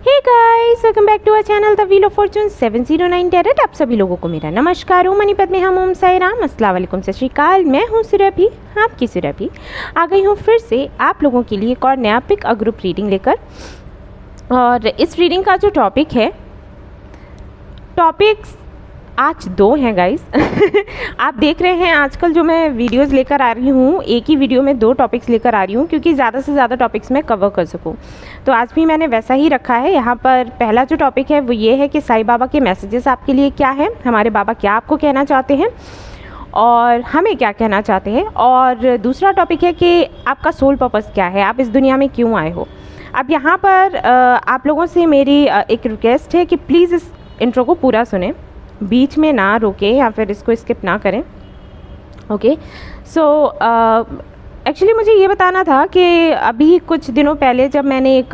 Hey guys, welcome back to our channel the wheel of fortune 709 tarot. आप सभी लोगों को मेरा नमस्कार। ओम मणिपत में हम ओम साई राम, अस्सलाम वालेकुम, सत श्री अकाल। मैं हूँ सुरभि, आपकी सुरभि आ गई हूँ फिर से आप लोगों के लिए एक और नया पिक अ ग्रुप रीडिंग लेकर। और इस रीडिंग का जो टॉपिक है, टॉपिक्स आज दो हैं गाइस। आप देख रहे हैं आजकल जो मैं वीडियोस लेकर आ रही हूँ, एक ही वीडियो में दो टॉपिक्स लेकर आ रही हूँ क्योंकि ज़्यादा से ज़्यादा टॉपिक्स मैं कवर कर सकूँ। तो आज भी मैंने वैसा ही रखा है। यहाँ पर पहला जो टॉपिक है वो ये है कि साईं बाबा के मैसेजेस आपके लिए क्या है, हमारे बाबा क्या आपको कहना चाहते हैं और हमें क्या कहना चाहते हैं। और दूसरा टॉपिक है कि आपका सोल पर्पस क्या है, आप इस दुनिया में क्यों आए हो। अब यहाँ पर आप लोगों से मेरी एक रिक्वेस्ट है कि प्लीज़ इस इंट्रो को पूरा सुने, बीच में ना रोके या फिर इसको स्किप ना करें। ओके, सो एक्चुअली मुझे ये बताना था कि अभी कुछ दिनों पहले जब मैंने एक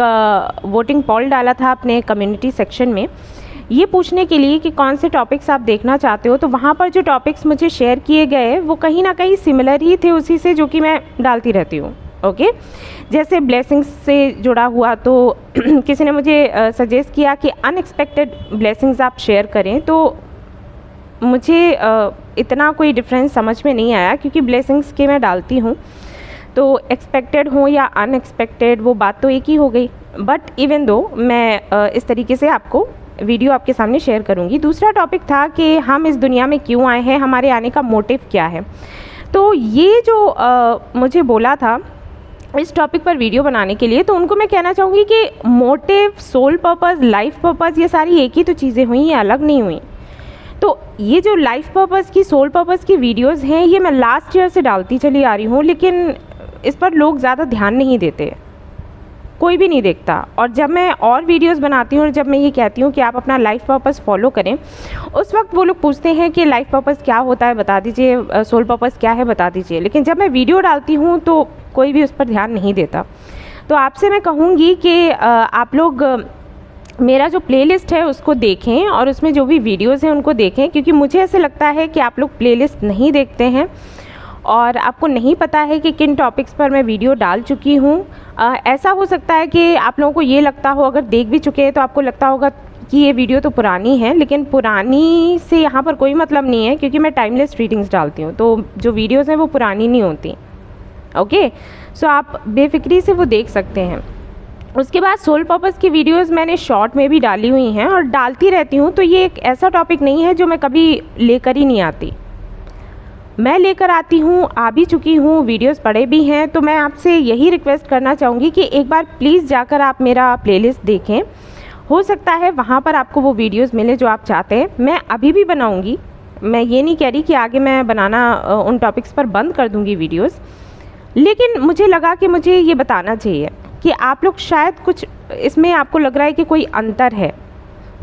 वोटिंग पॉल डाला था अपने कम्युनिटी सेक्शन में, ये पूछने के लिए कि कौन से टॉपिक्स आप देखना चाहते हो, तो वहाँ पर जो टॉपिक्स मुझे शेयर किए गए वो कहीं ना कहीं सिमिलर ही थे उसी से जो कि मैं डालती रहती हूँ। ओके, जैसे ब्लेसिंग्स से जुड़ा हुआ तो किसी ने मुझे सजेस्ट किया कि अनएक्सपेक्टेड ब्लेसिंग्स आप शेयर करें, तो मुझे इतना कोई डिफरेंस समझ में नहीं आया क्योंकि ब्लेसिंग्स के मैं डालती हूँ, तो एक्सपेक्टेड हो या अनएक्सपेक्टेड वो बात तो एक ही हो गई। बट इवन दो मैं इस तरीके से आपको वीडियो आपके सामने शेयर करूँगी। दूसरा टॉपिक था कि हम इस दुनिया में क्यों आए हैं, हमारे आने का मोटिव क्या है। तो ये जो मुझे बोला था इस टॉपिक पर वीडियो बनाने के लिए, तो उनको मैं कहना चाहूँगी कि motive, soul purpose, life purpose, ये सारी एक ही तो चीज़ें हुई, ये अलग नहीं हुई। तो ये जो लाइफ पर्पस की, सोल पर्पस की वीडियोस हैं, ये मैं लास्ट ईयर से डालती चली आ रही हूँ, लेकिन इस पर लोग ज़्यादा ध्यान नहीं देते, कोई भी नहीं देखता। और जब मैं और वीडियोस बनाती हूँ और जब मैं ये कहती हूँ कि आप अपना लाइफ पर्पस फॉलो करें, उस वक्त वो लोग पूछते हैं कि लाइफ पर्पस क्या होता है बता दीजिए, सोल पर्पस क्या है बता दीजिए। लेकिन जब मैं वीडियो डालती हूँ तो कोई भी उस पर ध्यान नहीं देता। तो आपसे मैं कहूँगी कि आप लोग मेरा जो प्लेलिस्ट है उसको देखें और उसमें जो भी वीडियोस हैं उनको देखें, क्योंकि मुझे ऐसे लगता है कि आप लोग प्लेलिस्ट नहीं देखते हैं और आपको नहीं पता है कि किन टॉपिक्स पर मैं वीडियो डाल चुकी हूँ। ऐसा हो सकता है कि आप लोगों को ये लगता हो, अगर देख भी चुके हैं तो आपको लगता होगा कि ये वीडियो तो पुरानी है, लेकिन पुरानी से यहाँ पर कोई मतलब नहीं है क्योंकि मैं टाइमलेस रीडिंग्स डालती हूँ, तो जो वीडियोज़ हैं वो पुरानी नहीं होती। ओके, सो आप बेफिक्री से वो देख सकते हैं। उसके बाद सोल पर्पस की वीडियोस मैंने शॉर्ट में भी डाली हुई हैं और डालती रहती हूँ, तो ये एक ऐसा टॉपिक नहीं है जो मैं कभी लेकर ही नहीं आती। मैं लेकर आती हूँ, आ भी चुकी हूँ, वीडियोस पड़े भी हैं। तो मैं आपसे यही रिक्वेस्ट करना चाहूँगी कि एक बार प्लीज़ जाकर आप मेरा प्लेलिस्ट देखें, हो सकता है वहाँ पर आपको वो वीडियोज़ मिले जो आप चाहते हैं। मैं अभी भी बनाऊँगी, मैं ये नहीं कह रही कि आगे मैं बनाना उन टॉपिक्स पर बंद कर दूँगी वीडियोज़, लेकिन मुझे लगा कि मुझे ये बताना चाहिए कि आप लोग शायद कुछ इसमें आपको लग रहा है कि कोई अंतर है,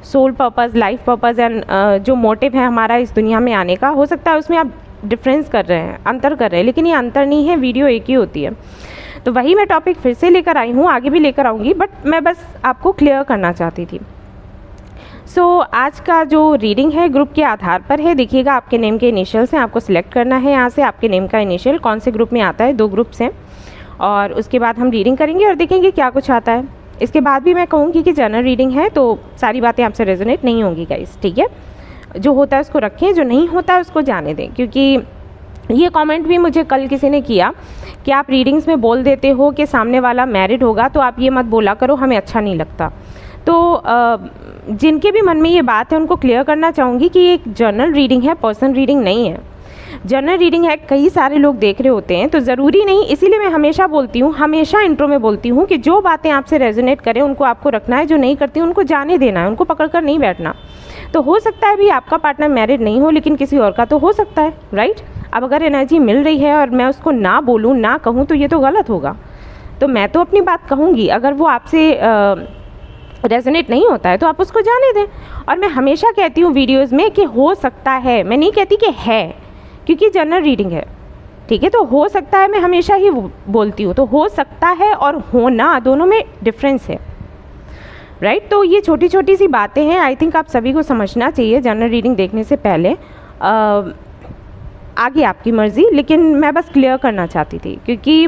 soul purpose, life purpose and जो मोटिव है हमारा इस दुनिया में आने का, हो सकता है उसमें आप डिफरेंस कर रहे हैं, अंतर कर रहे हैं, लेकिन ये अंतर नहीं है, वीडियो एक ही होती है। तो वही मैं टॉपिक फिर से लेकर आई हूँ, आगे भी लेकर आऊँगी, बट मैं बस आपको क्लियर करना चाहती थी। सो आज का जो रीडिंग है ग्रुप के आधार पर है। देखिएगा, आपके नेम के इनिशियल्स हैं, आपको सिलेक्ट करना है यहाँ से आपके नेम का इनिशियल कौन से ग्रुप में आता है। 2 ग्रुप्स हैं और उसके बाद हम रीडिंग करेंगे और देखेंगे क्या कुछ आता है। इसके बाद भी मैं कहूँगी कि जनरल रीडिंग है तो सारी बातें आपसे रेजोनेट नहीं होंगी गाइस, ठीक है। जो होता है उसको रखें, जो नहीं होता है उसको जाने दें, क्योंकि ये कमेंट भी मुझे कल किसी ने किया कि आप रीडिंग्स में बोल देते हो कि सामने वाला मैरिड होगा, तो आप ये मत बोला करो, हमें अच्छा नहीं लगता। तो जिनके भी मन में ये बात है उनको क्लियर करना चाहूँगी कि ये एक जनरल रीडिंग है, पर्सन रीडिंग नहीं है। जनरल रीडिंग है, कई सारे लोग देख रहे होते हैं, तो ज़रूरी नहीं, इसीलिए मैं हमेशा बोलती हूँ, हमेशा इंट्रो में बोलती हूँ कि जो बातें आपसे रेजोनेट करें उनको आपको रखना है, जो नहीं करती उनको जाने देना है, उनको पकड़ कर नहीं बैठना। तो हो सकता है भी आपका पार्टनर मैरिड नहीं हो, लेकिन किसी और का तो हो सकता है, राइट। अब अगर एनर्जी मिल रही है और मैं उसको ना बोलूँ, ना कहूँ, तो ये तो गलत होगा। तो मैं तो अपनी बात कहूँगी, अगर वो आपसे रेजोनेट नहीं होता है तो आप उसको जाने दें। और मैं हमेशा कहती हूँ वीडियोस में कि हो सकता है, मैं नहीं कहती कि है, क्योंकि जनरल रीडिंग है, ठीक है। तो हो सकता है मैं हमेशा ही बोलती हूँ, तो हो सकता है और होना दोनों में डिफरेंस है, राइट। तो ये छोटी छोटी सी बातें हैं, आई थिंक आप सभी को समझना चाहिए जनरल रीडिंग देखने से पहले। आगे आपकी मर्ज़ी, लेकिन मैं बस क्लियर करना चाहती थी, क्योंकि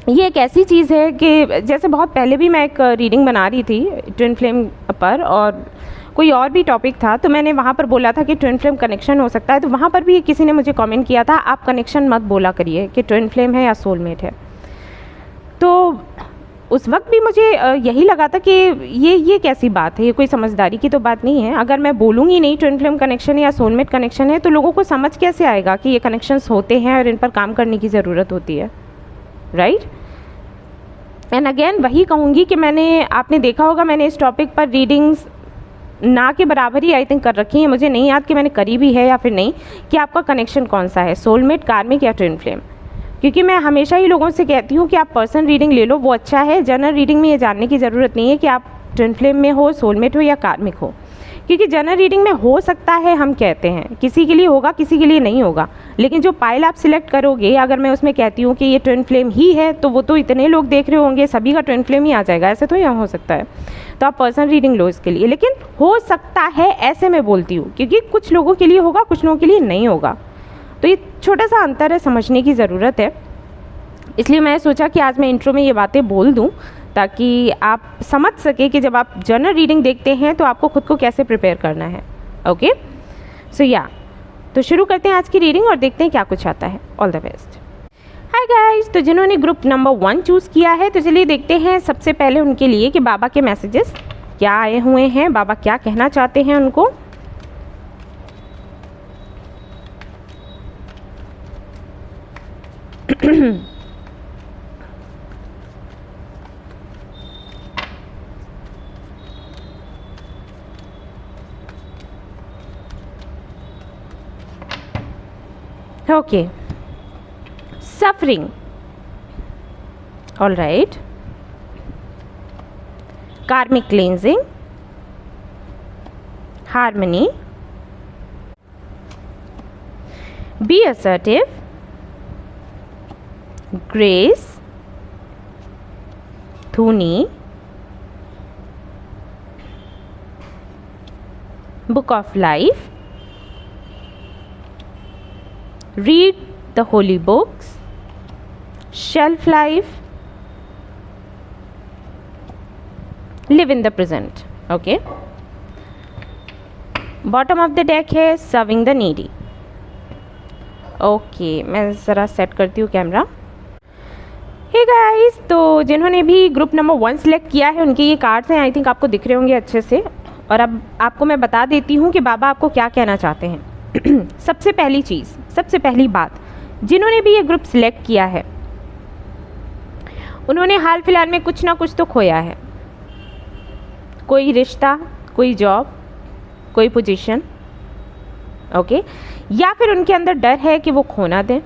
ये एक ऐसी चीज़ है कि जैसे बहुत पहले भी मैं एक रीडिंग बना रही थी ट्विन फ्लेम पर, और कोई और भी टॉपिक था, तो मैंने वहाँ पर बोला था कि ट्विन फ्लेम कनेक्शन हो सकता है। तो वहाँ पर भी किसी ने मुझे कमेंट किया था, आप कनेक्शन मत बोला करिए कि ट्विन फ्लेम है या सोलमेट है। तो उस वक्त भी मुझे यही लगा था कि ये कैसी बात है, ये कोई समझदारी की तो बात नहीं है। अगर मैं बोलूँगी नहीं ट्विन फ्लेम कनेक्शन या सोलमेट कनेक्शन है, तो लोगों को समझ कैसे आएगा कि ये कनेक्शंस होते हैं और इन पर काम करने की ज़रूरत होती है, राइट। एंड अगेन वही कहूँगी कि आपने देखा होगा मैंने इस टॉपिक पर रीडिंग्स ना के बराबर ही आई थिंक कर रखी है, मुझे नहीं याद कि मैंने करी भी है या फिर नहीं, कि आपका कनेक्शन कौन सा है, सोलमेट, कार्मिक या ट्विन फ्लेम। क्योंकि मैं हमेशा ही लोगों से कहती हूँ कि आप पर्सन रीडिंग ले लो, वो अच्छा है। जनरल रीडिंग में ये जानने की ज़रूरत नहीं है कि आप ट्विन फ्लेम में हो, सोलमेट हो या कार्मिक हो, क्योंकि जनरल रीडिंग में हो सकता है, हम कहते हैं किसी के लिए होगा किसी के लिए नहीं होगा, लेकिन जो पाइल आप सिलेक्ट करोगे, अगर मैं उसमें कहती हूँ कि ये ट्विन फ्लेम ही है, तो वो तो इतने लोग देख रहे होंगे, सभी का ट्विन फ्लेम ही आ जाएगा, ऐसे तो यहाँ हो सकता है। तो आप पर्सन रीडिंग लो इसके लिए, लेकिन हो सकता है ऐसे मैं बोलती हूँ, क्योंकि कुछ लोगों के लिए होगा कुछ लोगों के लिए नहीं होगा। तो ये छोटा सा अंतर है, समझने की ज़रूरत है। इसलिए मैं सोचा कि आज मैं इंट्रो में ये बातें बोल दूं, ताकि आप समझ सके कि जब आप जनरल रीडिंग देखते हैं तो आपको खुद को कैसे प्रिपेयर करना है। ओके, सो या तो शुरू करते हैं आज की रीडिंग और देखते हैं क्या कुछ आता है। All the best. Hi guys, तो जिन्होंने ग्रुप नंबर 1 चूज़ किया है, तो चलिए देखते हैं सबसे पहले उनके लिए कि बाबा के मैसेजेस क्या आए हुए हैं, बाबा क्या कहना चाहते हैं उनको। Okay, suffering, all right, karmic cleansing, harmony, be assertive, grace, Dhuni, book of life, read the holy books, shelf life, live in the present. Okay, bottom of the deck है serving the needy. ओके, मैं ज़रा set करती हूँ camera. हे guys, तो जिन्होंने भी group number 1 select किया है उनके ये कार्ड्स हैं, आई थिंक आपको दिख रहे होंगे अच्छे से। और अब आपको मैं बता देती हूँ कि बाबा आपको क्या कहना चाहते हैं। सबसे पहली चीज़, सबसे पहली बात, जिन्होंने भी ये ग्रुप सिलेक्ट किया है उन्होंने हाल फिलहाल में कुछ ना कुछ तो खोया है। कोई रिश्ता, कोई जॉब, कोई पोजीशन, ओके, या फिर उनके अंदर डर है कि वो खो ना दें,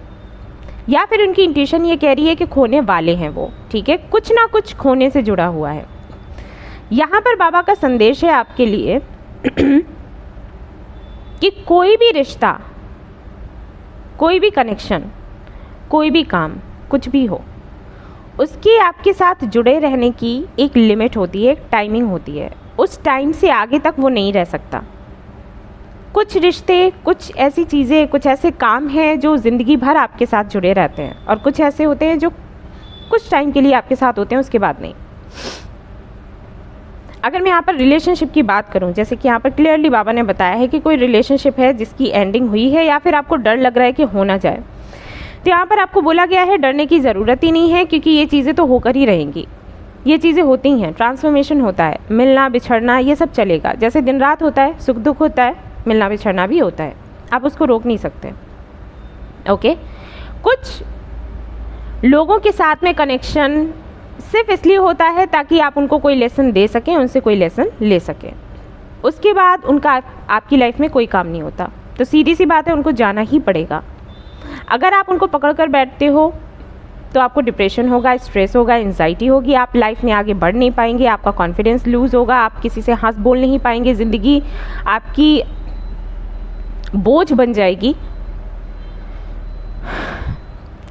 या फिर उनकी इंट्यूशन ये कह रही है कि खोने वाले हैं वो, ठीक है, कुछ ना कुछ खोने से जुड़ा हुआ है। यहाँ पर बाबा का संदेश है आपके लिए कि कोई भी रिश्ता, कोई भी कनेक्शन, कोई भी काम, कुछ भी हो, उसकी आपके साथ जुड़े रहने की एक लिमिट होती है, एक टाइमिंग होती है। उस टाइम से आगे तक वो नहीं रह सकता। कुछ रिश्ते, कुछ ऐसी चीज़ें, कुछ ऐसे काम हैं जो ज़िंदगी भर आपके साथ जुड़े रहते हैं, और कुछ ऐसे होते हैं जो कुछ टाइम के लिए आपके साथ होते हैं, उसके बाद नहीं। अगर मैं यहाँ पर रिलेशनशिप की बात करूँ, जैसे कि यहाँ पर क्लियरली बाबा ने बताया है कि कोई रिलेशनशिप है जिसकी एंडिंग हुई है, या फिर आपको डर लग रहा है कि हो ना जाए, तो यहाँ पर आपको बोला गया है डरने की ज़रूरत ही नहीं है, क्योंकि ये चीज़ें तो होकर ही रहेंगी। ये चीज़ें होती हैं, ट्रांसफॉर्मेशन होता है, मिलना बिछड़ना ये सब चलेगा। जैसे दिन रात होता है, सुख दुख होता है, मिलना बिछड़ना भी होता है, आप उसको रोक नहीं सकते। ओके, कुछ लोगों के साथ में कनेक्शन सिर्फ इसलिए होता है ताकि आप उनको कोई लेसन दे सकें, उनसे कोई लेसन ले सकें, उसके बाद उनका आपकी लाइफ में कोई काम नहीं होता। तो सीधी सी बात है, उनको जाना ही पड़ेगा। अगर आप उनको पकड़ कर बैठते हो तो आपको डिप्रेशन होगा, स्ट्रेस होगा, एंजाइटी होगी, आप लाइफ में आगे बढ़ नहीं पाएंगे, आपका कॉन्फिडेंस लूज़ होगा, आप किसी से हंस बोल नहीं पाएंगे, ज़िंदगी आपकी बोझ बन जाएगी।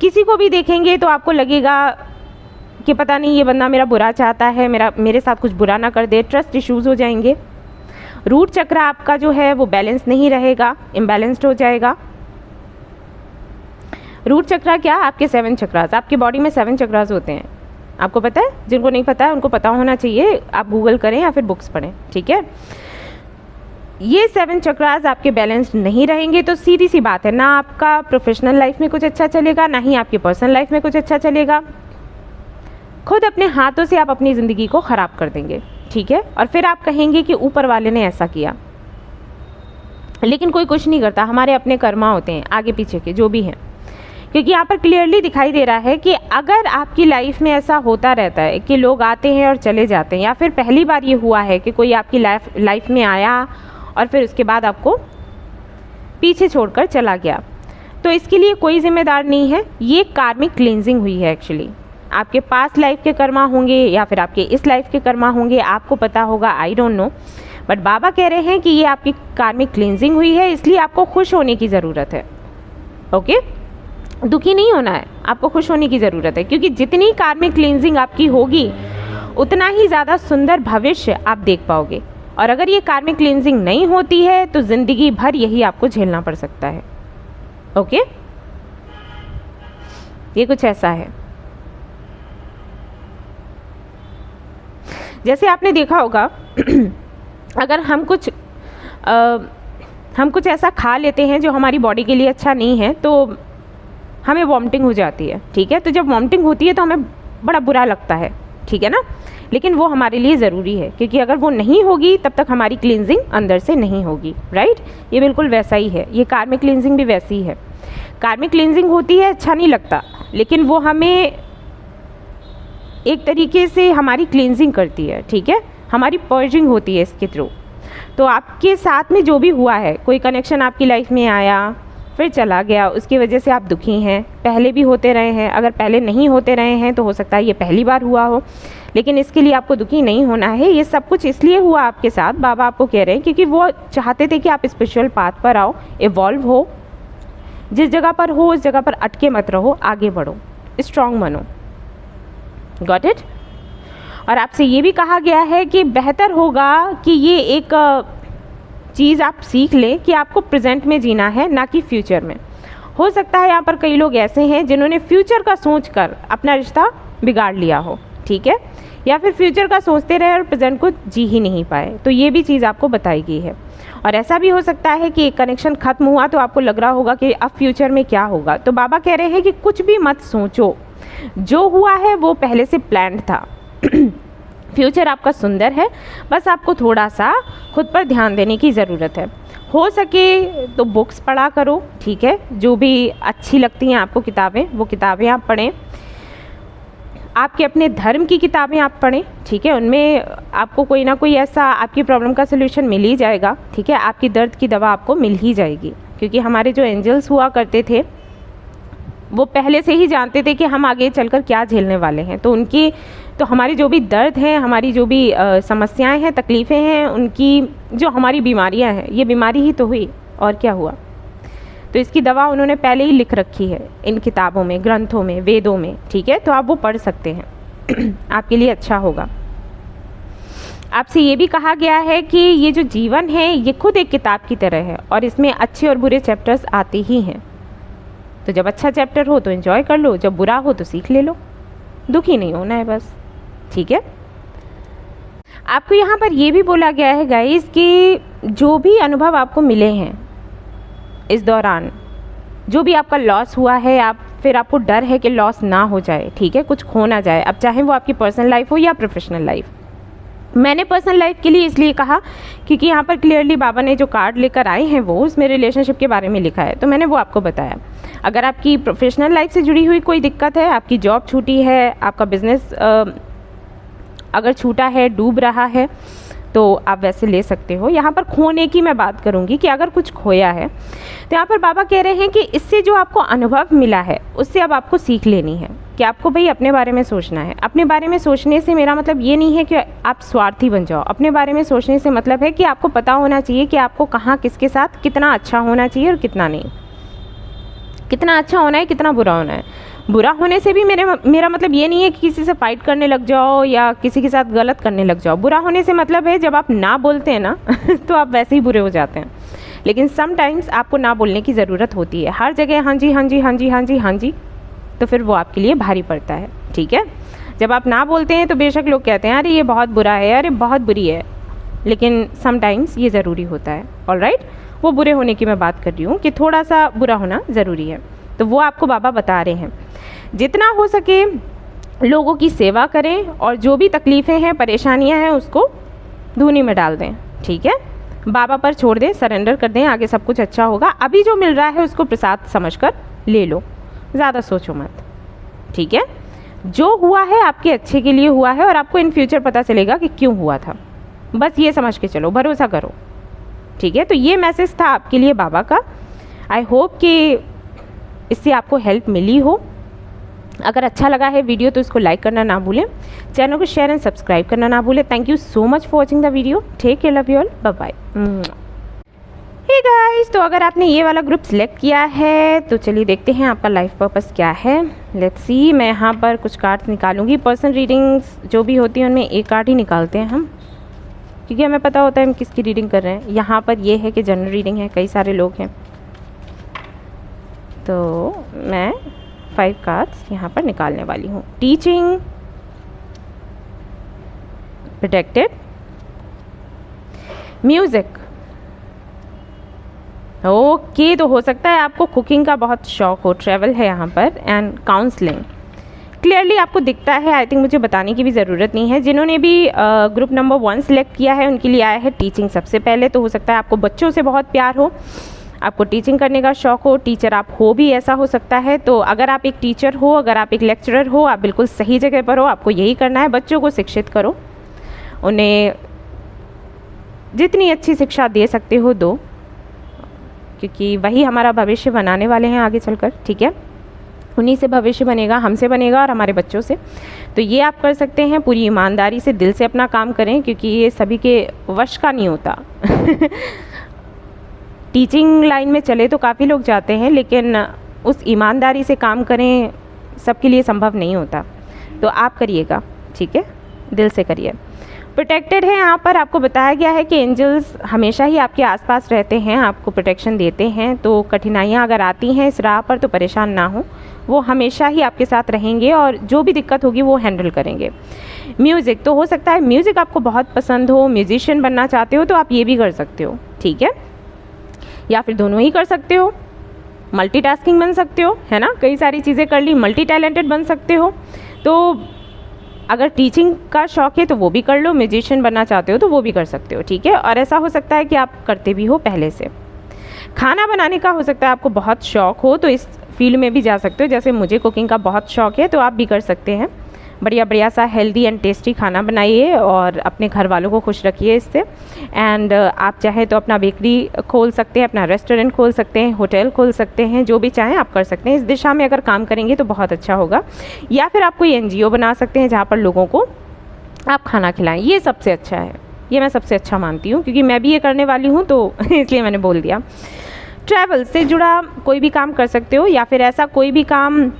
किसी को भी देखेंगे तो आपको लगेगा कि पता नहीं ये बंदा मेरा बुरा चाहता है, मेरे साथ कुछ बुरा ना कर दे। ट्रस्ट इश्यूज़ हो जाएंगे, रूट चक्र आपका जो है वो बैलेंस नहीं रहेगा, इम्बैलेंस्ड हो जाएगा। रूट चक्रा क्या? आपके 7 चक्रास। आपकी बॉडी में 7 चक्रास होते हैं, आपको पता है? जिनको नहीं पता है उनको पता होना चाहिए, आप गूगल करें या फिर बुक्स पढ़ें, ठीक है। ये 7 चक्रास आपके बैलेंस्ड नहीं रहेंगे तो सीधी सी बात है, ना आपका प्रोफेशनल लाइफ में कुछ अच्छा चलेगा, ना ही आपकी पर्सनल लाइफ में कुछ अच्छा चलेगा। खुद अपने हाथों से आप अपनी ज़िंदगी को ख़राब कर देंगे, ठीक है। और फिर आप कहेंगे कि ऊपर वाले ने ऐसा किया, लेकिन कोई कुछ नहीं करता, हमारे अपने कर्मा होते हैं, आगे पीछे के जो भी हैं। क्योंकि यहाँ पर क्लियरली दिखाई दे रहा है कि अगर आपकी लाइफ में ऐसा होता रहता है कि लोग आते हैं और चले जाते हैं, या फिर पहली बार ये हुआ है कि कोई आपकी लाइफ में आया और फिर उसके बाद आपको पीछे छोड़कर चला गया, तो इसके लिए कोई जिम्मेदार नहीं है। ये कार्मिक क्लींजिंग हुई है एक्चुअली। आपके पास्ट लाइफ के कर्मा होंगे या फिर आपके इस लाइफ के कर्मा होंगे, आपको पता होगा, आई डोंट नो, बट बाबा कह रहे हैं कि ये आपकी कार्मिक क्लींजिंग हुई है, इसलिए आपको खुश होने की ज़रूरत है। ओके, दुखी नहीं होना है, आपको खुश होने की ज़रूरत है, क्योंकि जितनी कार्मिक क्लींजिंग आपकी होगी उतना ही ज़्यादा सुंदर भविष्य आप देख पाओगे। और अगर ये कार्मिक क्लींजिंग नहीं होती है तो ज़िंदगी भर यही आपको झेलना पड़ सकता है। ओके, ये कुछ ऐसा है। जैसे आपने देखा होगा अगर हम कुछ ऐसा खा लेते हैं जो हमारी बॉडी के लिए अच्छा नहीं है तो हमें वॉमिटिंग हो जाती है, ठीक है। तो जब वॉमिटिंग होती है तो हमें बड़ा बुरा लगता है, ठीक है ना, लेकिन वो हमारे लिए ज़रूरी है, क्योंकि अगर वो नहीं होगी तब तक हमारी क्लींजिंग अंदर से नहीं होगी, राइट। ये बिल्कुल वैसा ही है, ये कार्मिक क्लींजिंग भी वैसी ही है। कार्मिक क्लींजिंग होती है, अच्छा नहीं लगता, लेकिन वो हमें एक तरीके से हमारी क्लींजिंग करती है, ठीक है, हमारी पर्जिंग होती है इसके थ्रू। तो आपके साथ में जो भी हुआ है, कोई कनेक्शन आपकी लाइफ में आया फिर चला गया, उसकी वजह से आप दुखी हैं, पहले भी होते रहे हैं, अगर पहले नहीं होते रहे हैं तो हो सकता है ये पहली बार हुआ हो, लेकिन इसके लिए आपको दुखी नहीं होना है। ये सब कुछ इसलिए हुआ आपके साथ, बाबा आपको कह रहे हैं, क्योंकि वो चाहते थे कि आप स्पिरिचुअल पाथ पर आओ, इवॉल्व हो, जिस जगह पर हो उस जगह पर अटके मत रहो, आगे बढ़ो, स्ट्रांग बनो। Got it. और आपसे ये भी कहा गया है कि बेहतर होगा कि ये एक चीज़ आप सीख लें कि आपको प्रेजेंट में जीना है, ना कि फ्यूचर में। हो सकता है यहाँ पर कई लोग ऐसे हैं जिन्होंने फ्यूचर का सोचकर अपना रिश्ता बिगाड़ लिया हो, ठीक है, या फिर फ्यूचर का सोचते रहे और प्रेजेंट को जी ही नहीं पाए, तो ये भी चीज़ आपको बताई गई है। और ऐसा भी हो सकता है कि एक कनेक्शन ख़त्म हुआ तो आपको लग रहा होगा कि अब फ्यूचर में क्या होगा, तो बाबा कह रहे हैं कि कुछ भी मत सोचो, जो हुआ है वो पहले से प्लान्ड था। फ्यूचर आपका सुंदर है, बस आपको थोड़ा सा खुद पर ध्यान देने की ज़रूरत है। हो सके तो बुक्स पढ़ा करो, ठीक है, जो भी अच्छी लगती हैं आपको किताबें, वो किताबें आप पढ़ें। आपके अपने धर्म की किताबें आप पढ़ें, ठीक है, उनमें आपको कोई ना कोई ऐसा आपकी प्रॉब्लम का सलूशन मिल ही जाएगा, ठीक है, आपकी दर्द की दवा आपको मिल ही जाएगी। क्योंकि हमारे जो एंजल्स हुआ करते थे वो पहले से ही जानते थे कि हम आगे चलकर क्या झेलने वाले हैं, तो हमारी जो भी दर्द हैं, हमारी जो भी समस्याएं हैं, तकलीफ़ें हैं, उनकी जो हमारी बीमारियां हैं, ये बीमारी ही तो हुई, और क्या हुआ। तो इसकी दवा उन्होंने पहले ही लिख रखी है इन किताबों में, ग्रंथों में, वेदों में, ठीक है, तो आप वो पढ़ सकते हैं आपके लिए अच्छा होगा। आपसे ये भी कहा गया है कि ये जो जीवन है ये खुद एक किताब की तरह है और इसमें अच्छे और बुरे चैप्टर्स आते ही हैं। तो जब अच्छा चैप्टर हो तो एंजॉय कर लो, जब बुरा हो तो सीख ले लो, दुखी नहीं होना है बस, ठीक है। आपको यहाँ पर ये भी बोला गया है गाइस कि जो भी अनुभव आपको मिले हैं इस दौरान, जो भी आपका लॉस हुआ है, फिर आपको डर है कि लॉस ना हो जाए, ठीक है, कुछ खो ना जाए, अब चाहे वो आपकी पर्सनल लाइफ हो या प्रोफेशनल लाइफ। मैंने पर्सनल लाइफ के लिए इसलिए कहा क्योंकि यहाँ पर क्लियरली बाबा ने जो कार्ड लेकर आए हैं वो उसमें रिलेशनशिप के बारे में लिखा है, तो मैंने वो आपको बताया। अगर आपकी प्रोफेशनल लाइफ से जुड़ी हुई कोई दिक्कत है, आपकी जॉब छूटी है, आपका बिजनेस अगर छूटा है, डूब रहा है, तो आप वैसे ले सकते हो। यहाँ पर खोने की मैं बात करूँगी कि अगर कुछ खोया है तो यहाँ पर बाबा कह रहे हैं कि इससे जो आपको अनुभव मिला है उससे अब आपको सीख लेनी है कि आपको भाई अपने बारे में सोचना है। अपने बारे में सोचने से मेरा मतलब ये नहीं है कि आप स्वार्थी बन जाओ। अपने बारे में सोचने से मतलब है कि आपको पता होना चाहिए कि आपको कहाँ किसके साथ कितना अच्छा होना चाहिए और कितना नहीं, कितना अच्छा होना है, कितना बुरा होना है। बुरा होने से भी मेरा मतलब ये नहीं है कि किसी से फाइट करने लग जाओ या किसी के साथ गलत करने लग जाओ। बुरा होने से मतलब है जब आप ना बोलते हैं ना तो आप वैसे ही बुरे हो जाते हैं, लेकिन समटाइम्स आपको ना बोलने की ज़रूरत होती है। हर जगह हाँ जी हाँ जी हाँ जी हाँ जी हाँ जी, तो फिर वो आपके लिए भारी पड़ता है। ठीक है, जब आप ना बोलते हैं तो बेशक लोग कहते हैं अरे ये बहुत बुरा है, अरे बहुत बुरी है, लेकिन समटाइम्स ये ज़रूरी होता है। ऑलराइट, वो बुरे होने की मैं बात कर रही हूँ कि थोड़ा सा बुरा होना ज़रूरी है। तो वो आपको बाबा बता रहे हैं, जितना हो सके लोगों की सेवा करें और जो भी तकलीफ़ें हैं, परेशानियां हैं, उसको धूनी में डाल दें। ठीक है, बाबा पर छोड़ दें, सरेंडर कर दें, आगे सब कुछ अच्छा होगा। अभी जो मिल रहा है उसको प्रसाद समझकर ले लो, ज़्यादा सोचो मत। ठीक है, जो हुआ है आपके अच्छे के लिए हुआ है और आपको इन फ्यूचर पता चलेगा कि क्यों हुआ था, बस ये समझ के चलो, भरोसा करो। ठीक है, तो ये मैसेज था आपके लिए बाबा का। आई होप कि इससे आपको हेल्प मिली हो। अगर अच्छा लगा है वीडियो तो इसको लाइक करना ना भूलें, चैनल को शेयर एंड सब्सक्राइब करना ना भूलें। Thank you so much for watching the video. Take care, love you all, bye bye. Hey guys, तो अगर आपने ये वाला ग्रुप सिलेक्ट किया है तो चलिए देखते हैं आपका लाइफ पर्पस क्या है। लेट्स सी, मैं यहाँ पर कुछ कार्ड्स निकालूंगी। पर्सन रीडिंग्स जो भी होती हैं उनमें एक कार्ड ही निकालते हैं हम, क्योंकि हमें पता होता है हम किसकी रीडिंग कर रहे हैं। यहाँ पर ये है कि जनरल रीडिंग है, कई सारे लोग हैं, तो मैं 5 कार्ड्स यहाँ पर निकालने वाली हूँ। Teaching, protected, music. ओके, तो हो सकता है आपको कुकिंग का बहुत शौक हो, ट्रैवल है यहाँ पर, एंड काउंसलिंग क्लियरली आपको दिखता है। आई थिंक मुझे बताने की भी ज़रूरत नहीं है। जिन्होंने भी ग्रुप नंबर 1 सिलेक्ट किया है उनके लिए आया है टीचिंग सबसे पहले। तो हो सकता है आपको बच्चों से बहुत प्यार हो, आपको टीचिंग करने का शौक़ हो, टीचर आप हो भी, ऐसा हो सकता है। तो अगर आप एक टीचर हो, अगर आप एक लेक्चरर हो, आप बिल्कुल सही जगह पर हो। आपको यही करना है, बच्चों को शिक्षित करो, उन्हें जितनी अच्छी शिक्षा दे सकते हो दो, क्योंकि वही हमारा भविष्य बनाने वाले हैं आगे चलकर। ठीक है, उन्हीं से भविष्य बनेगा, हमसे बनेगा और हमारे बच्चों से। तो ये आप कर सकते हैं, पूरी ईमानदारी से, दिल से अपना काम करें, क्योंकि ये सभी के वश का नहीं होता। टीचिंग लाइन में चले तो काफ़ी लोग जाते हैं, लेकिन उस ईमानदारी से काम करें सबके लिए संभव नहीं होता। तो आप करिएगा, ठीक है, दिल से करिए। प्रोटेक्टेड है, यहाँ पर आपको बताया गया है कि एंजल्स हमेशा ही आपके आसपास रहते हैं, आपको प्रोटेक्शन देते हैं। तो कठिनाइयाँ अगर आती हैं इस राह पर तो परेशान ना हो, वो हमेशा ही आपके साथ रहेंगे और जो भी दिक्कत होगी वो हैंडल करेंगे। म्यूज़िक, तो हो सकता है म्यूज़िक आपको बहुत पसंद हो, म्यूजिशियन बनना चाहते हो तो आप ये भी कर सकते हो। ठीक है, या फिर दोनों ही कर सकते हो, मल्टीटास्किंग बन सकते हो, है ना, कई सारी चीज़ें कर ली, मल्टी टैलेंटेड बन सकते हो। तो अगर टीचिंग का शौक़ है तो वो भी कर लो, म्यूजिशियन बनना चाहते हो तो वो भी कर सकते हो। ठीक है, और ऐसा हो सकता है कि आप करते भी हो पहले से। खाना बनाने का हो सकता है आपको बहुत शौक़ हो, तो इस फील्ड में भी जा सकते हो। जैसे मुझे कुकिंग का बहुत शौक़ है, तो आप भी कर सकते हैं। बढ़िया बढ़िया सा हेल्दी एंड टेस्टी खाना बनाइए और अपने घर वालों को खुश रखिए इससे। एंड आप चाहें तो अपना बेकरी खोल सकते हैं, अपना रेस्टोरेंट खोल सकते हैं, होटल खोल सकते हैं, जो भी चाहें आप कर सकते हैं। इस दिशा में अगर काम करेंगे तो बहुत अच्छा होगा। या फिर आप कोई NGO बना सकते हैं जहाँ पर लोगों को आप खाना खिलाएं, ये सबसे अच्छा है, ये मैं सबसे अच्छा मानती हूँ, क्योंकि मैं भी ये करने वाली हूँ, तो इसलिए मैंने बोल दिया। ट्रैवल से जुड़ा कोई भी काम कर सकते हो, या फिर ऐसा कोई भी काम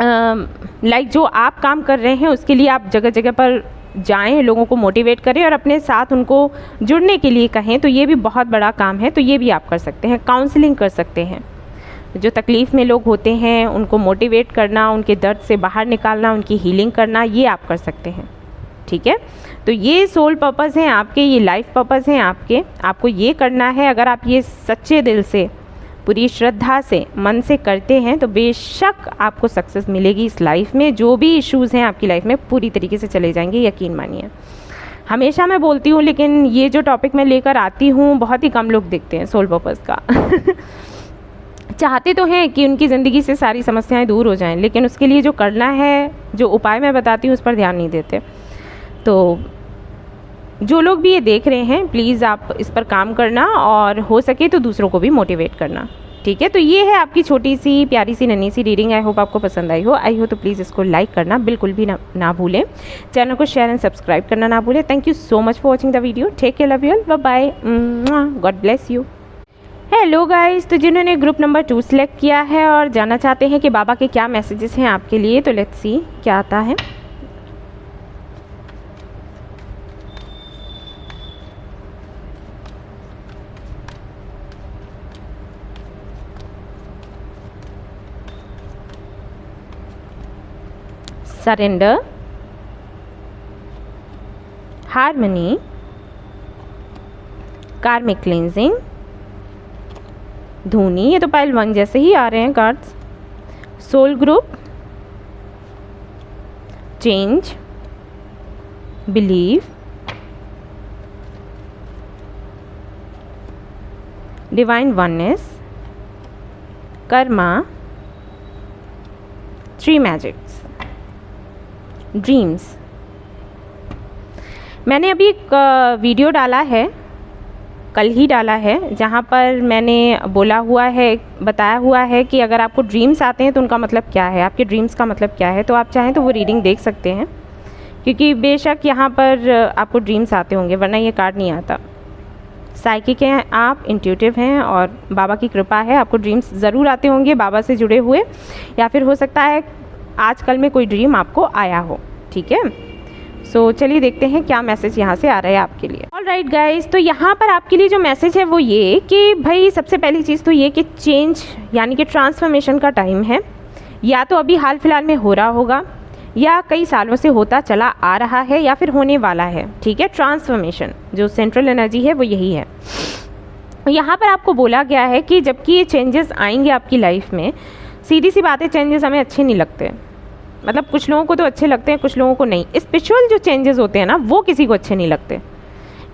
लाइक जो आप काम कर रहे हैं उसके लिए आप जगह जगह पर जाएं, लोगों को मोटिवेट करें और अपने साथ उनको जुड़ने के लिए कहें, तो ये भी बहुत बड़ा काम है। तो ये भी आप कर सकते हैं। काउंसलिंग कर सकते हैं, जो तकलीफ़ में लोग होते हैं उनको मोटिवेट करना, उनके दर्द से बाहर निकालना, उनकी हीलिंग करना, ये आप कर सकते हैं। ठीक है, तो ये सोल पर्पस हैं आपके, ये लाइफ पर्पस हैं आपके। आपको ये करना है, अगर आप ये सच्चे दिल से, पूरी श्रद्धा से, मन से करते हैं तो बेशक आपको सक्सेस मिलेगी इस लाइफ में। जो भी इश्यूज़ हैं आपकी लाइफ में पूरी तरीके से चले जाएंगे, यकीन मानिए। हमेशा मैं बोलती हूँ, लेकिन ये जो टॉपिक मैं लेकर आती हूँ बहुत ही कम लोग देखते हैं सोल पर्पस का। चाहते तो हैं कि उनकी ज़िंदगी से सारी समस्याएं दूर हो जाएं, लेकिन उसके लिए जो करना है, जो उपाय मैं बताती हूँ उस पर ध्यान नहीं देते। तो जो लोग भी ये देख रहे हैं, प्लीज़ आप इस पर काम करना और हो सके तो दूसरों को भी मोटिवेट करना। ठीक है, तो ये है आपकी छोटी सी प्यारी सी नन्ही सी रीडिंग। आई होप आपको पसंद आई हो तो प्लीज़ इसको लाइक करना बिल्कुल भी ना भूलें। चैनल को शेयर एंड सब्सक्राइब करना ना भूलें। Thank you so much for watching the video. Take care, love you all, bye bye, God bless you. Hello guys, तो जिन्होंने ग्रुप नंबर 2 सिलेक्ट किया है और जानना चाहते हैं कि बाबा के क्या मैसेजेस हैं आपके लिए, तो लेट्स सी क्या आता है। सरेंडर, हार्मनी, कार्मिक क्लींजिंग, धूनी, ये तो पाइल 1 जैसे ही आ रहे हैं cards, soul group, change, believe, divine oneness, karma, 3 magics, dreams. मैंने अभी एक वीडियो डाला है, कल ही डाला है, जहाँ पर मैंने बोला हुआ है, बताया हुआ है कि अगर आपको ड्रीम्स आते हैं तो उनका मतलब क्या है, आपके ड्रीम्स का मतलब क्या है। तो आप चाहें तो वो रीडिंग देख सकते हैं, क्योंकि बेशक यहाँ पर आपको ड्रीम्स आते होंगे, वरना ये कार्ड नहीं आता। साइकिक हैं आप, इंट्यूटिव हैं, और बाबा की कृपा है, आपको ड्रीम्स ज़रूर आते होंगे बाबा से जुड़े हुए, या फिर हो सकता है आजकल में कोई ड्रीम आपको आया हो। ठीक है, सो चलिए देखते हैं क्या मैसेज यहाँ से आ रहा है आपके लिए। ऑल राइट गाइज, तो यहाँ पर आपके लिए जो मैसेज है वो ये कि भाई सबसे पहली चीज़ तो ये कि चेंज यानी कि ट्रांसफॉर्मेशन का टाइम है, या तो अभी हाल फिलहाल में हो रहा होगा, या कई सालों से होता चला आ रहा है, या फिर होने वाला है। ठीक है, ट्रांसफॉर्मेशन जो सेंट्रल एनर्जी है वो यही है। यहाँ पर आपको बोला गया है कि जबकि ये चेंजेस आएंगे आपकी लाइफ में, सीधी सी बात है, चेंजेस हमें अच्छे नहीं लगते। मतलब कुछ लोगों को तो अच्छे लगते हैं, कुछ लोगों को नहीं। स्पिरिचुअल जो चेंजेस होते हैं ना, वो किसी को अच्छे नहीं लगते।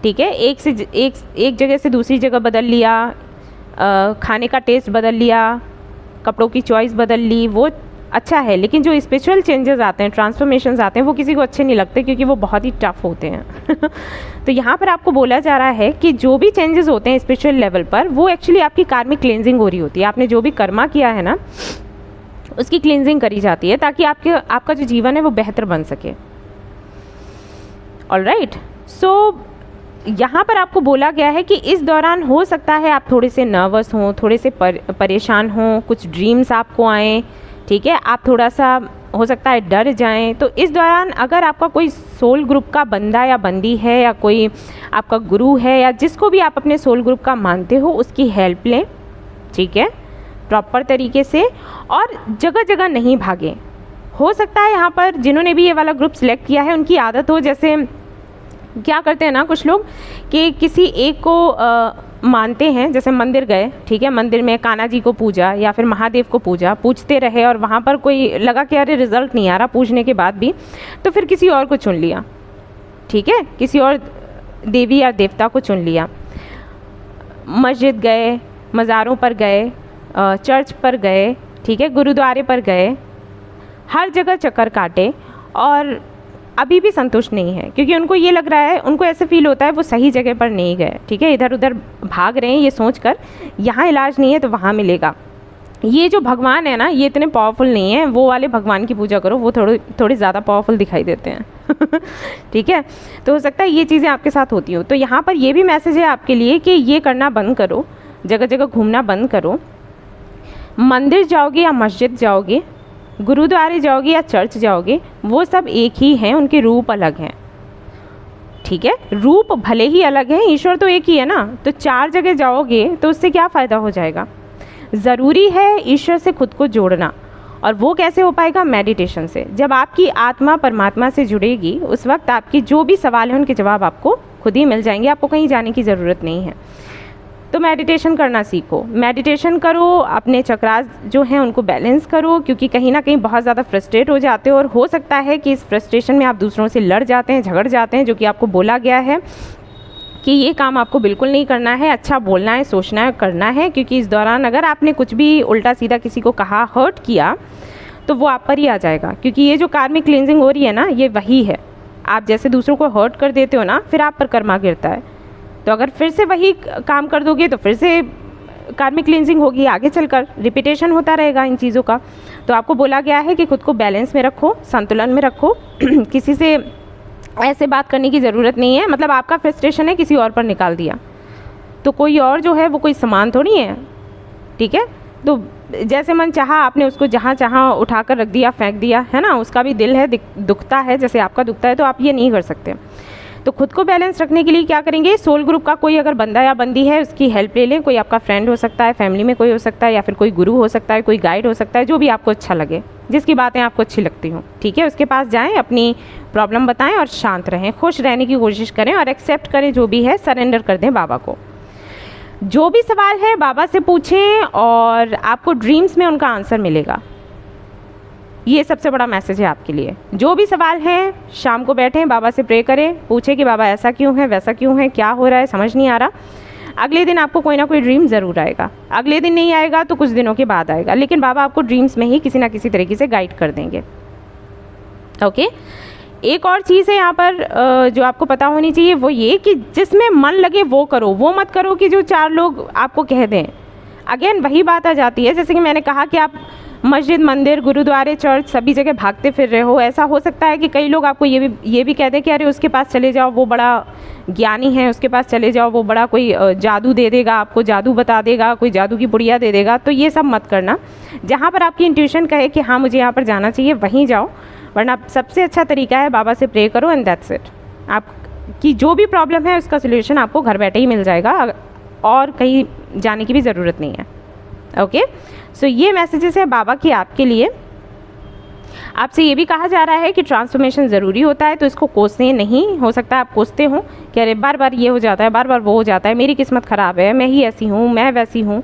ठीक है, एक जगह से दूसरी जगह बदल लिया, खाने का टेस्ट बदल लिया, कपड़ों की चॉइस बदल ली, वो अच्छा है। लेकिन जो स्पिरिचुअल चेंजेस आते हैं, ट्रांसफॉर्मेशंस आते हैं, वो किसी को अच्छे नहीं लगते, क्योंकि वो बहुत ही टफ होते हैं। तो यहाँ पर आपको बोला जा रहा है कि जो भी चेंजेस होते हैं स्पिरिचुअल लेवल पर, वो एक्चुअली आपकी कार्मिक क्लेंजिंग हो रही होती है। आपने जो भी कर्मा किया है ना, उसकी क्लींजिंग करी जाती है, ताकि आपका जो जीवन है वो बेहतर बन सके। ऑल राइट, सो यहाँ पर आपको बोला गया है कि इस दौरान हो सकता है आप थोड़े से नर्वस हों, थोड़े से परेशान हों, कुछ ड्रीम्स आपको आएँ। ठीक है, आप थोड़ा सा हो सकता है डर जाएं। तो इस दौरान अगर आपका कोई सोल ग्रुप का बंदा या बंदी है, या कोई आपका गुरु है, या जिसको भी आप अपने सोल ग्रुप का मानते हो, उसकी हेल्प लें। ठीक है, प्रॉपर तरीके से, और जगह जगह नहीं भागें। हो सकता है यहाँ पर जिन्होंने भी ये वाला ग्रुप सिलेक्ट किया है, उनकी आदत हो, जैसे क्या करते हैं ना कुछ लोग, कि किसी एक को मानते हैं, जैसे मंदिर गए, ठीक है, मंदिर में कान्हा जी को पूजा या फिर महादेव को पूछते रहे, और वहाँ पर कोई लगा कि अरे रिजल्ट नहीं आ रहा पूछने के बाद भी, तो फिर किसी और को चुन लिया। ठीक है, किसी और देवी या देवता को चुन लिया। मस्जिद गए, मज़ारों पर गए, चर्च पर गए, ठीक है, गुरुद्वारे पर गए, हर जगह चक्कर काटे, और अभी भी संतुष्ट नहीं है, क्योंकि उनको ये लग रहा है, उनको ऐसे फील होता है वो सही जगह पर नहीं गए। ठीक है, इधर उधर भाग रहे हैं ये सोचकर यहाँ इलाज नहीं है तो वहाँ मिलेगा। ये जो भगवान है ना, ये इतने पावरफुल नहीं है, वो वाले भगवान की पूजा करो, वो थोड़े ज़्यादा पावरफुल दिखाई देते हैं। ठीक है, तो हो सकता है ये चीज़ें आपके साथ होती हो। तो यहाँ पर ये भी मैसेज है आपके लिए कि ये करना बंद करो, जगह जगह घूमना बंद करो। मंदिर जाओगे या मस्जिद जाओगे, गुरुद्वारे जाओगे या चर्च जाओगे, वो सब एक ही हैं, उनके रूप अलग हैं। ठीक है, रूप भले ही अलग हैं, ईश्वर तो एक ही है ना। तो 4 जगह जाओगे तो उससे क्या फ़ायदा हो जाएगा। ज़रूरी है ईश्वर से खुद को जोड़ना, और वो कैसे हो पाएगा, मेडिटेशन से। जब आपकी आत्मा परमात्मा से जुड़ेगी, उस वक्त आपकी जो भी सवाल हैं उनके जवाब आपको खुद ही मिल जाएंगे, आपको कहीं जाने की ज़रूरत नहीं है। तो मेडिटेशन करना सीखो, मेडिटेशन करो, अपने चक्रास जो हैं उनको बैलेंस करो, क्योंकि कहीं ना कहीं बहुत ज़्यादा फ्रस्ट्रेट हो जाते हो, और हो सकता है कि इस फ्रस्ट्रेशन में आप दूसरों से लड़ जाते हैं, झगड़ जाते हैं, जो कि आपको बोला गया है कि ये काम आपको बिल्कुल नहीं करना है। अच्छा बोलना है, सोचना है, करना है, क्योंकि इस दौरान अगर आपने कुछ भी उल्टा सीधा किसी को कहा, हर्ट किया, तो वो आप पर ही आ जाएगा। क्योंकि ये जो कार्मिक क्लींजिंग हो रही है ना, ये वही है। आप जैसे दूसरों को हर्ट कर देते हो ना, फिर आप पर कर्मा गिरता है। तो अगर फिर से वही काम कर दोगे तो फिर से कार्मिक क्लींजिंग होगी, आगे चलकर रिपीटेशन होता रहेगा इन चीज़ों का। तो आपको बोला गया है कि खुद को बैलेंस में रखो, संतुलन में रखो। किसी से ऐसे बात करने की ज़रूरत नहीं है। मतलब आपका फ्रस्ट्रेशन है, किसी और पर निकाल दिया, तो कोई और जो है वो कोई सामान थोड़ी है। ठीक है, तो जैसे मन चाहा आपने उसको जहाँ चाहा उठाकर रख दिया, फेंक दिया, है ना। उसका भी दिल है, दुखता है जैसे आपका दुखता है, तो आप ये नहीं कर सकते। तो खुद को बैलेंस रखने के लिए क्या करेंगे, सोल ग्रुप का कोई अगर बंदा या बंदी है उसकी हेल्प ले लें। कोई आपका फ्रेंड हो सकता है, फैमिली में कोई हो सकता है, या फिर कोई गुरु हो सकता है, कोई गाइड हो सकता है, जो भी आपको अच्छा लगे, जिसकी बातें आपको अच्छी लगती हों, ठीक है। उसके पास जाएं, अपनी प्रॉब्लम बताएं और शांत रहें, खुश रहने की कोशिश करें और एक्सेप्ट करें जो भी है, सरेंडर कर दें बाबा को। जो भी सवाल है बाबा से पूछें और आपको ड्रीम्स में उनका आंसर मिलेगा। ये सबसे बड़ा मैसेज है आपके लिए। जो भी सवाल हैं, शाम को बैठें, बाबा से प्रे करें, पूछें कि बाबा ऐसा क्यों है, वैसा क्यों है, क्या हो रहा है, समझ नहीं आ रहा। अगले दिन आपको कोई ना कोई ड्रीम ज़रूर आएगा। अगले दिन नहीं आएगा तो कुछ दिनों के बाद आएगा, लेकिन बाबा आपको ड्रीम्स में ही किसी ना किसी तरीके से गाइड कर देंगे। ओके। एक और चीज़ है यहाँ पर जो आपको पता होनी चाहिए, वो ये कि जिसमें मन लगे वो करो, वो मत करो कि जो 4 लोग आपको कह दें। अगेन वही बात आ जाती है, जैसे कि मैंने कहा कि आप मस्जिद, मंदिर, गुरुद्वारे, चर्च सभी जगह भागते फिर रहे हो। ऐसा हो सकता है कि कई लोग आपको ये भी कह दें कि अरे उसके पास चले जाओ, वो बड़ा ज्ञानी है, उसके पास चले जाओ, वो बड़ा कोई जादू दे देगा, आपको जादू बता देगा, कोई जादू की पुड़िया दे देगा। तो ये सब मत करना। जहाँ पर आपकी इंट्यूशन कहे कि हाँ मुझे यहाँ पर जाना चाहिए, वहीं जाओ। वरना सबसे अच्छा तरीका है बाबा से प्रे करो एंड दैट्स इट। आपकी जो भी प्रॉब्लम है उसका सोल्यूशन आपको घर बैठे ही मिल जाएगा और कहीं जाने की भी ज़रूरत नहीं है। ओके। सो ये मैसेजेस है बाबा की आपके लिए। आपसे ये भी कहा जा रहा है कि ट्रांसफॉर्मेशन ज़रूरी होता है, तो इसको कोसने नहीं। हो सकता है आप कोसते हो कि अरे बार बार ये हो जाता है, बार बार वो हो जाता है, मेरी किस्मत ख़राब है, मैं ही ऐसी हूँ, मैं वैसी हूँ।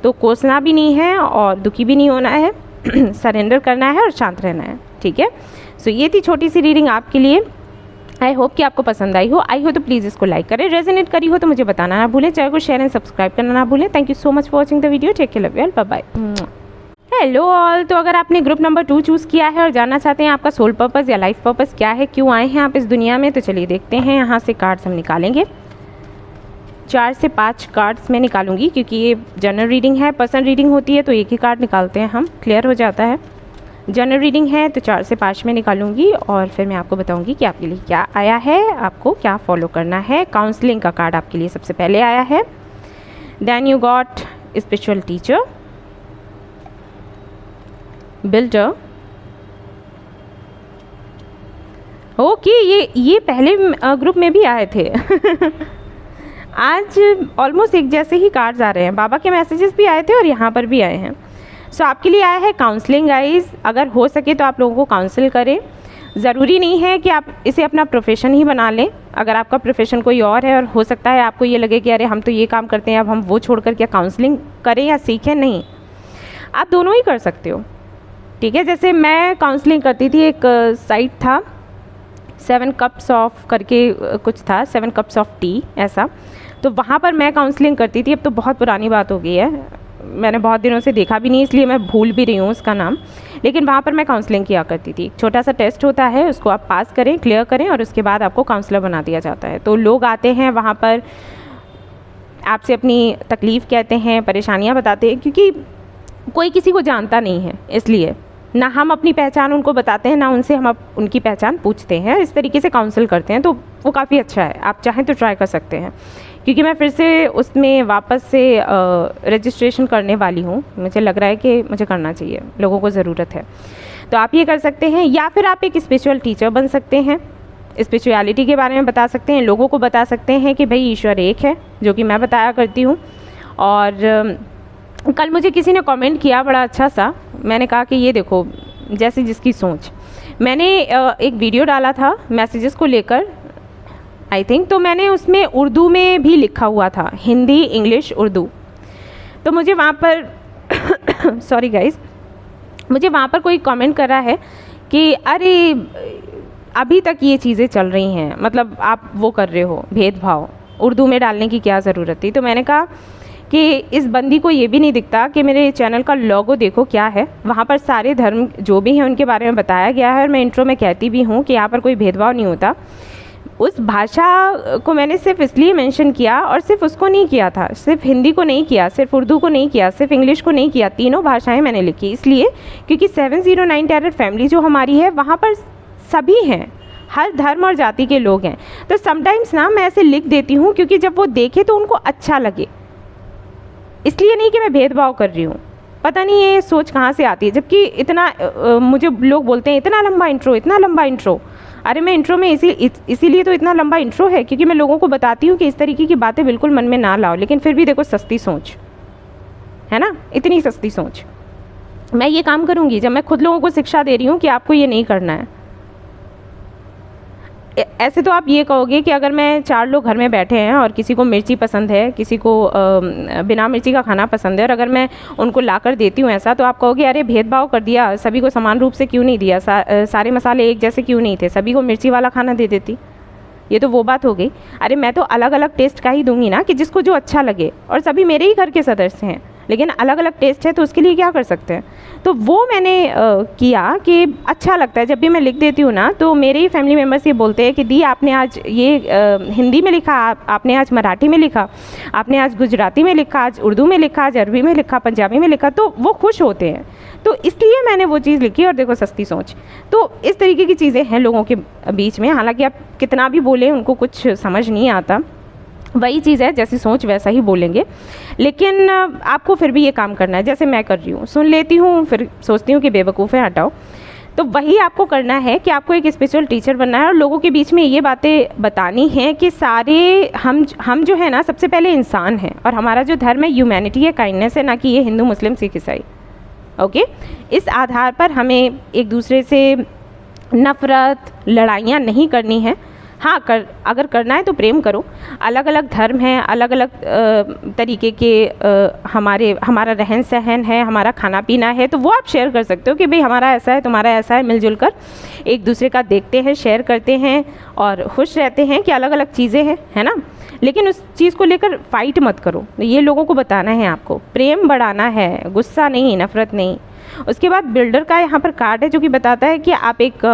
तो कोसना भी नहीं है और दुखी भी नहीं होना है, सरेंडर करना है और शांत रहना है, ठीक है। सो ये थी छोटी सी रीडिंग आपके लिए। आई होप कि आपको पसंद आई हो तो प्लीज़ इसको लाइक करें। रेजोनेट करी हो तो मुझे बताना ना भूलें, चैनल को शेयर एंड सब्सक्राइब करना ना भूलें। Thank you so much for watching the video. Take care, love you all, bye bye. Hello all. तो अगर आपने ग्रुप नंबर 2 चूज़ किया है और जानना चाहते हैं आपका सोल पर्पस या लाइफ पर्पस क्या है, क्यों आए हैं आप इस दुनिया में, तो चलिए देखते हैं। यहाँ से कार्ड्स हम निकालेंगे। 4 से 5 कार्ड्स मैं निकालूंगी क्योंकि ये जनरल रीडिंग है। पर्सनल रीडिंग होती है तो एक ही कार्ड निकालते हैं हम, क्लियर हो जाता है। जनरल रीडिंग है तो 4 से 5 में निकालूंगी और फिर मैं आपको बताऊंगी कि आपके लिए क्या आया है, आपको क्या फॉलो करना है। काउंसलिंग का कार्ड आपके लिए सबसे पहले आया है। Then you got spiritual teacher, builder. Okay, ये पहले ग्रुप में भी आए थे। आज ऑलमोस्ट एक जैसे ही कार्ड्स आ रहे हैं। बाबा के मैसेजेस भी आए थे और यहाँ पर भी आए हैं। सो आपके लिए आया है काउंसलिंग गाइज। अगर हो सके तो आप लोगों को काउंसिल करें। ज़रूरी नहीं है कि आप इसे अपना प्रोफेशन ही बना लें। अगर आपका प्रोफेशन कोई और है और हो सकता है आपको ये लगे कि अरे हम तो ये काम करते हैं, अब हम वो छोड़कर क्या काउंसलिंग करें या सीखें, नहीं, आप दोनों ही कर सकते हो, ठीक है। जैसे मैं काउंसलिंग करती थी, एक साइट था 7 कप्स ऑफ करके कुछ था, 7 कप्स ऑफ टी ऐसा, तो वहाँ पर मैं काउंसलिंग करती थी। अब तो बहुत पुरानी बात हो गई है, मैंने बहुत दिनों से देखा भी नहीं, इसलिए मैं भूल भी रही हूँ उसका नाम, लेकिन वहाँ पर मैं काउंसलिंग किया करती थी। छोटा सा टेस्ट होता है, उसको आप पास करें, क्लियर करें और उसके बाद आपको काउंसलर बना दिया जाता है। तो लोग आते हैं वहाँ पर, आपसे अपनी तकलीफ़ कहते हैं, परेशानियाँ बताते हैं, क्योंकि कोई किसी को जानता नहीं है, इसलिए ना हम अपनी पहचान उनको बताते हैं, ना उनसे हम उनकी पहचान पूछते हैं। इस तरीके से काउंसिल करते हैं, तो वो काफ़ी अच्छा है। आप चाहें तो ट्राई कर सकते हैं, क्योंकि मैं फिर से उसमें वापस से रजिस्ट्रेशन करने वाली हूँ। मुझे लग रहा है कि मुझे करना चाहिए, लोगों को ज़रूरत है। तो आप ये कर सकते हैं, या फिर आप एक स्पिरिचुअल टीचर बन सकते हैं, स्पिरिचुअलिटी के बारे में बता सकते हैं, लोगों को बता सकते हैं कि भाई ईश्वर एक है, जो कि मैं बताया करती हूँ। और कल मुझे किसी ने कमेंट किया बड़ा अच्छा सा, मैंने कहा कि ये देखो जैसे जिसकी सोच। मैंने एक वीडियो डाला था मैसेजेस को लेकर, आई थिंक, तो मैंने उसमें उर्दू में भी लिखा हुआ था, हिंदी, इंग्लिश, उर्दू। तो मुझे वहाँ पर सॉरी गाइस, मुझे वहाँ पर कोई कमेंट कर रहा है कि अरे अभी तक ये चीज़ें चल रही हैं, मतलब आप वो कर रहे हो भेदभाव, उर्दू में डालने की क्या ज़रूरत थी। तो मैंने कहा कि इस बंदी को ये भी नहीं दिखता कि मेरे चैनल का लोगो देखो क्या है, वहाँ पर सारे धर्म जो भी हैं उनके बारे में बताया गया है। और मैं इंट्रो में कहती भी हूँ कि यहाँ पर कोई भेदभाव नहीं होता। उस भाषा को मैंने सिर्फ इसलिए मेंशन किया, और सिर्फ उसको नहीं किया था, सिर्फ हिंदी को नहीं किया, सिर्फ उर्दू को नहीं किया, सिर्फ इंग्लिश को नहीं किया, तीनों भाषाएं मैंने लिखी, इसलिए क्योंकि 709 टैरेट फैमिली जो हमारी है वहाँ पर सभी हैं, हर धर्म और जाति के लोग हैं। तो समटाइम्स ना मैं ऐसे लिख देती हूँ क्योंकि जब वो देखे तो उनको अच्छा लगे, इसलिए नहीं कि मैं भेदभाव कर रही हूँ। पता नहीं ये सोच कहाँ से आती है, जबकि इतना मुझे लोग बोलते हैं इतना लंबा इंट्रो, इतना लंबा इंट्रो। अरे मैं इंट्रो में इसीलिए तो इतना लंबा इंट्रो है, क्योंकि मैं लोगों को बताती हूँ कि इस तरीके की बातें बिल्कुल मन में ना लाओ। लेकिन फिर भी देखो, सस्ती सोच है ना, इतनी सस्ती सोच। मैं ये काम करूँगी जब मैं खुद लोगों को शिक्षा दे रही हूँ कि आपको ये नहीं करना है। ऐसे तो आप ये कहोगे कि अगर मैं 4 लोग घर में बैठे हैं और किसी को मिर्ची पसंद है, किसी को बिना मिर्ची का खाना पसंद है, और अगर मैं उनको ला कर देती हूँ ऐसा, तो आप कहोगे अरे भेदभाव कर दिया, सभी को समान रूप से क्यों नहीं दिया, सारे मसाले एक जैसे क्यों नहीं थे, सभी को मिर्ची वाला खाना दे देती। ये तो वो बात हो गई। अरे मैं तो अलग अलग टेस्ट का ही दूंगी ना, कि जिसको जो अच्छा लगे, और सभी मेरे ही घर के सदस्य हैं, लेकिन अलग अलग टेस्ट है, तो उसके लिए क्या कर सकते हैं। तो वो मैंने किया कि अच्छा लगता है। जब भी मैं लिख देती हूँ ना, तो मेरे ही फैमिली मेम्बर्स ये बोलते हैं कि दी आपने आज ये हिंदी में लिखा, आपने आज मराठी में लिखा, आपने आज गुजराती में लिखा, आज उर्दू में लिखा, आज अरबी में लिखा, पंजाबी में लिखा, तो वो खुश होते हैं। तो इसलिए मैंने वो चीज़ लिखी। और देखो, सस्ती सोच। तो इस तरीके की चीज़ें हैं लोगों के बीच में। हालांकि आप कितना भी बोलें, उनको कुछ समझ नहीं आता। वही चीज़ है, जैसी सोच वैसा ही बोलेंगे। लेकिन आपको फिर भी ये काम करना है, जैसे मैं कर रही हूँ। सुन लेती हूँ, फिर सोचती हूँ कि बेवकूफ़ है, हटाओ। तो वही आपको करना है कि आपको एक स्पिरिचुअल टीचर बनना है और लोगों के बीच में ये बातें बतानी हैं कि सारे हम जो है ना, सबसे पहले इंसान हैं, और हमारा जो धर्म है ह्यूमैनिटी है, काइंडनेस है, ना कि ये हिंदू मुस्लिम सिख ईसाई। ओके, इस आधार पर हमें एक दूसरे से नफ़रत, लड़ाइयाँ नहीं करनी है। हाँ, अगर करना है तो प्रेम करो। अलग अलग धर्म हैं, अलग अलग तरीके के हमारा रहन सहन है, हमारा खाना पीना है, तो वो आप शेयर कर सकते हो कि भाई हमारा ऐसा है, तुम्हारा ऐसा है। मिलजुल कर एक दूसरे का देखते हैं, शेयर करते हैं और खुश रहते हैं कि अलग अलग चीज़ें हैं, है ना। लेकिन उस चीज़ को लेकर फाइट मत करो। ये लोगों को बताना है, आपको प्रेम बढ़ाना है, गुस्सा नहीं, नफ़रत नहीं। उसके बाद बिल्डर का यहाँ पर कार्ड है जो कि बताता है कि आप एक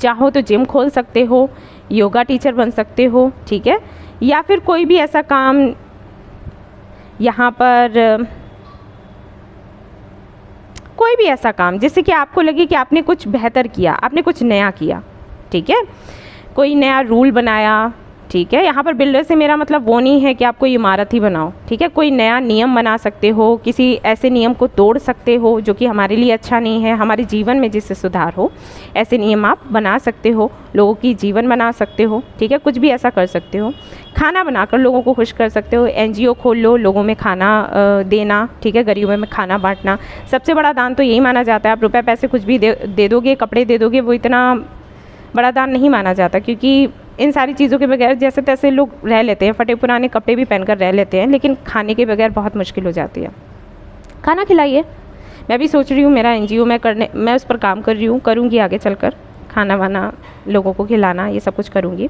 चाहो तो जिम खोल सकते हो, योगा टीचर बन सकते हो, ठीक है, या फिर कोई भी ऐसा काम यहाँ पर, कोई भी ऐसा काम जिससे कि आपको लगे कि आपने कुछ बेहतर किया, आपने कुछ नया किया, ठीक है। कोई नया रूल बनाया, ठीक है। यहाँ पर बिल्डर से मेरा मतलब वो नहीं है कि आप कोई इमारत ही बनाओ, ठीक है। कोई नया नियम बना सकते हो, किसी ऐसे नियम को तोड़ सकते हो जो कि हमारे लिए अच्छा नहीं है, हमारे जीवन में जिससे सुधार हो, ऐसे नियम आप बना सकते हो, लोगों की जीवन बना सकते हो, ठीक है। कुछ भी ऐसा कर सकते हो, खाना बनाकर लोगों को खुश कर सकते हो, NGO खोल लो, लोगों में खाना देना, ठीक है, गरीबों में खाना बांटना। सबसे बड़ा दान तो यही माना जाता है। आप रुपये पैसे कुछ भी दे दोगे, कपड़े दे दोगे, वो इतना बड़ा दान नहीं माना जाता, क्योंकि इन सारी चीज़ों के बगैर जैसे तैसे लोग रह लेते हैं, फटे पुराने कपड़े भी पहनकर रह लेते हैं, लेकिन खाने के बगैर बहुत मुश्किल हो जाती है। खाना खिलाइए। मैं भी सोच रही हूँ, मेरा NGO मैं उस पर काम कर रही हूँ, करूँगी आगे चलकर, खाना वाना लोगों को खिलाना, ये सब कुछ करूँगी।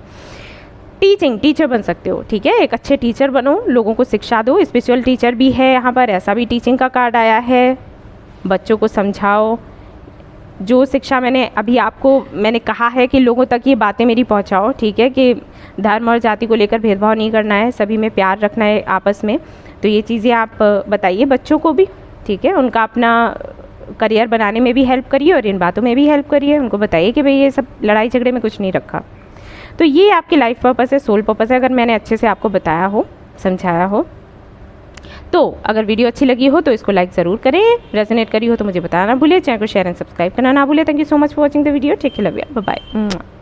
टीचर बन सकते हो, ठीक है। एक अच्छे टीचर बनो, लोगों को शिक्षा दो। स्पिरिचुअल टीचर भी है यहाँ पर, ऐसा भी टीचिंग का कार्ड आया है। बच्चों को समझाओ, जो शिक्षा मैंने कहा है कि लोगों तक ये बातें मेरी पहुंचाओ, ठीक है, कि धर्म और जाति को लेकर भेदभाव नहीं करना है, सभी में प्यार रखना है आपस में। तो ये चीज़ें आप बताइए बच्चों को भी, ठीक है। उनका अपना करियर बनाने में भी हेल्प करिए और इन बातों में भी हेल्प करिए। उनको बताइए कि भाई ये सब लड़ाई झगड़े में कुछ नहीं रखा। तो ये आपकी लाइफ पर्पस है, सोल पर्पस है, अगर मैंने अच्छे से आपको बताया हो, समझाया हो। तो अगर वीडियो अच्छी लगी हो तो इसको लाइक ज़रूर करें, रेजोनेट करी हो तो मुझे बताना ना भूलें, चैनल को शेयर एंड सब्सक्राइब करना ना भूलें। Thank you so much for watching the video. Take care, love you, bye bye.